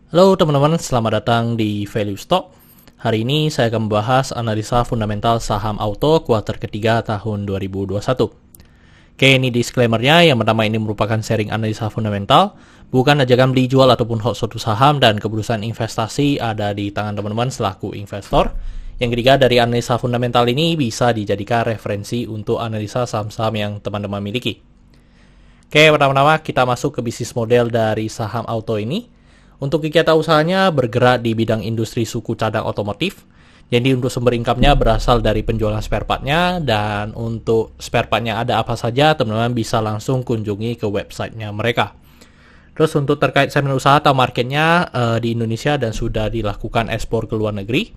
Halo teman-teman, selamat datang di Value Stock. Hari ini saya akan membahas analisa fundamental saham auto kuartal ketiga tahun 2021. Oke, ini disclaimer-nya. Yang pertama, ini merupakan sharing analisa fundamental, bukan ajakan beli jual ataupun hold suatu saham, dan keputusan investasi ada di tangan teman-teman selaku investor. Yang ketiga, dari analisa fundamental ini bisa dijadikan referensi untuk analisa saham-saham yang teman-teman miliki. Oke, pertama-tama kita masuk ke bisnis model dari saham auto ini. Untuk kegiatan usahanya bergerak di bidang industri suku cadang otomotif. Jadi untuk sumber income-nya berasal dari penjualan spare part-nya, dan untuk spare part-nya ada apa saja, teman-teman bisa langsung kunjungi ke website-nya mereka. Terus untuk terkait segmen usaha atau market-nya di Indonesia dan sudah dilakukan ekspor ke luar negeri.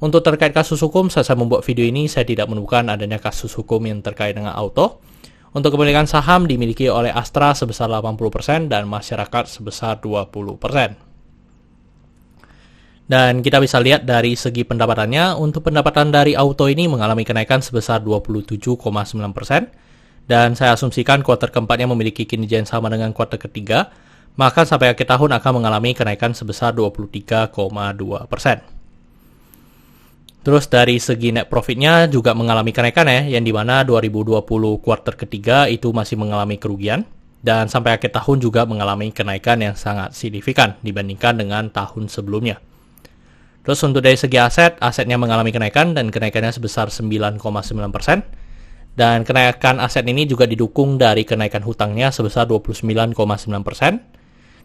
Untuk terkait kasus hukum, saat saya membuat video ini saya tidak menemukan adanya kasus hukum yang terkait dengan auto. Untuk kepemilikan saham dimiliki oleh Astra sebesar 80% dan masyarakat sebesar 20%. Dan kita bisa lihat dari segi pendapatannya, untuk pendapatan dari auto ini mengalami kenaikan sebesar 27,9%. Dan saya asumsikan kuartal keempatnya memiliki kinerja yang sama dengan kuartal ketiga, maka sampai akhir tahun akan mengalami kenaikan sebesar 23,2%. Terus dari segi net profitnya juga mengalami kenaikan yang dimana 2020 kuartal ketiga itu masih mengalami kerugian, dan sampai akhir tahun juga mengalami kenaikan yang sangat signifikan dibandingkan dengan tahun sebelumnya. Terus untuk dari segi asetnya mengalami kenaikan dan kenaikannya sebesar 9,9%, dan kenaikan aset ini juga didukung dari kenaikan hutangnya sebesar 29,9%,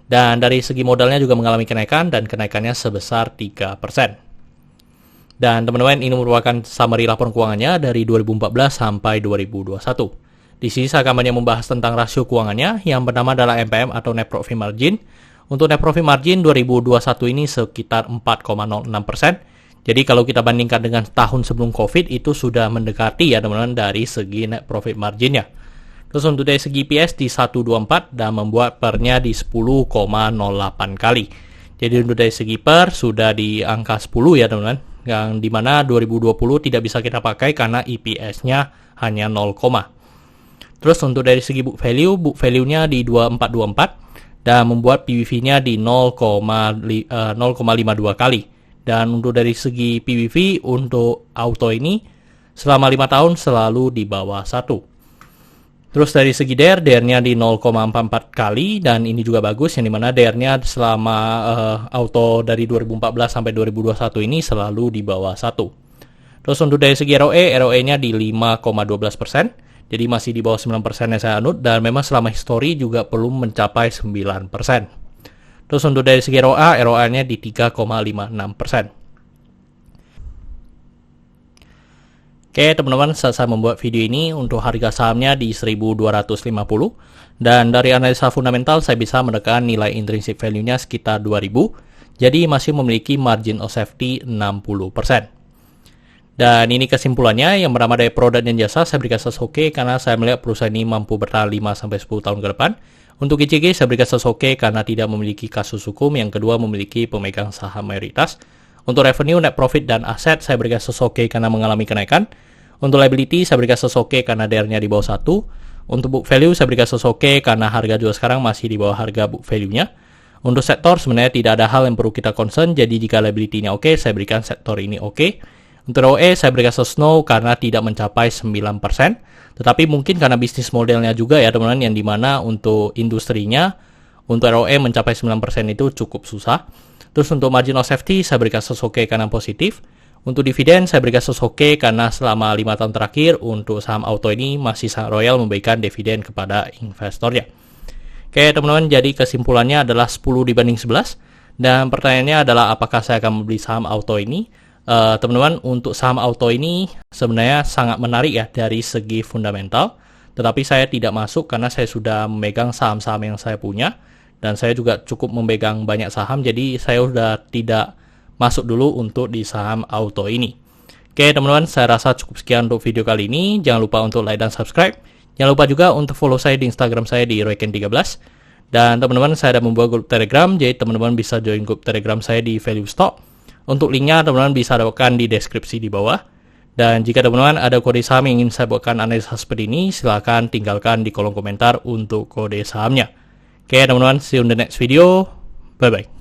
dan dari segi modalnya juga mengalami kenaikan dan kenaikannya sebesar 3%. Dan teman-teman, ini merupakan summary laporan keuangannya dari 2014 sampai 2021. Di sini saya akan banyak membahas tentang rasio keuangannya. Yang pertama adalah NPM atau Net Profit Margin. Untuk Net Profit Margin 2021 ini sekitar 4,06%. Jadi kalau kita bandingkan dengan tahun sebelum COVID itu sudah mendekati ya teman-teman dari segi Net Profit Marginnya. Terus untuk dari segi EPS di 124 dan membuat pernya di 10,08 kali. Jadi untuk dari segi per sudah di angka 10 ya teman-teman. Yang dimana 2020 tidak bisa kita pakai karena EPS-nya hanya 0, terus untuk dari segi book value-nya di 2424 dan membuat PBV-nya di 0,52 kali. Dan untuk dari segi PBV untuk auto ini selama 5 tahun selalu di bawah 1. Terus dari segi DER-nya di 0,44 kali, dan ini juga bagus, yang dimana DER-nya selama auto dari 2014 sampai 2021 ini selalu di bawah 1. Terus untuk dari segi ROE-nya di 5,12%, jadi masih di bawah 9% yang saya anut, dan memang selama histori juga belum mencapai 9%. Terus untuk dari segi ROA-nya di 3,56%. Oke teman-teman, saat saya membuat video ini untuk harga sahamnya di 1250, dan dari analisa fundamental saya bisa menekan nilai intrinsic value-nya sekitar 2000, jadi masih memiliki margin of safety 60%. Dan ini kesimpulannya, yang pertama dari produk dan jasa saya berikan status oke karena saya melihat perusahaan ini mampu bertahan 5-10 tahun ke depan. Untuk ICG saya berikan status oke karena tidak memiliki kasus hukum, yang kedua memiliki pemegang saham mayoritas. Untuk revenue, net profit, dan aset saya berikan status oke karena mengalami kenaikan. Untuk liability saya berikan status oke karena DER-nya di bawah 1. Untuk book value saya berikan status oke karena harga jual sekarang masih di bawah harga book value-nya. Untuk sektor sebenarnya tidak ada hal yang perlu kita concern, jadi jika liability-nya oke, saya berikan sektor ini oke. Untuk ROE saya berikan status no karena tidak mencapai 9%. Tetapi mungkin karena bisnis modelnya juga ya teman-teman, yang dimana untuk industrinya untuk ROE mencapai 9% itu cukup susah. Terus untuk margin of safety saya berikan status oke karena positif. Untuk dividen saya berikan status oke karena selama 5 tahun terakhir untuk saham auto ini masih sangat royal memberikan dividen kepada investornya. Oke teman-teman, jadi kesimpulannya adalah 10 dibanding 11. Dan pertanyaannya adalah apakah saya akan membeli saham auto ini? Teman-teman, untuk saham auto ini sebenarnya sangat menarik ya dari segi fundamental. Tetapi saya tidak masuk karena saya sudah memegang saham-saham yang saya punya. Dan saya juga cukup memegang banyak saham, jadi saya sudah tidak masuk dulu untuk di saham auto ini. Oke teman-teman, saya rasa cukup sekian untuk video kali ini. Jangan lupa untuk like dan subscribe. Jangan lupa juga untuk follow saya di Instagram saya di Royken13. Dan teman-teman, saya ada membuat grup Telegram, jadi teman-teman bisa join grup Telegram saya di Value Stock. Untuk linknya teman-teman bisa dapatkan di deskripsi di bawah. Dan jika teman-teman ada kode saham yang ingin saya buatkan analisa seperti ini, silakan tinggalkan di kolom komentar untuk kode sahamnya. Oke teman-teman, see you in the next video. Bye-bye.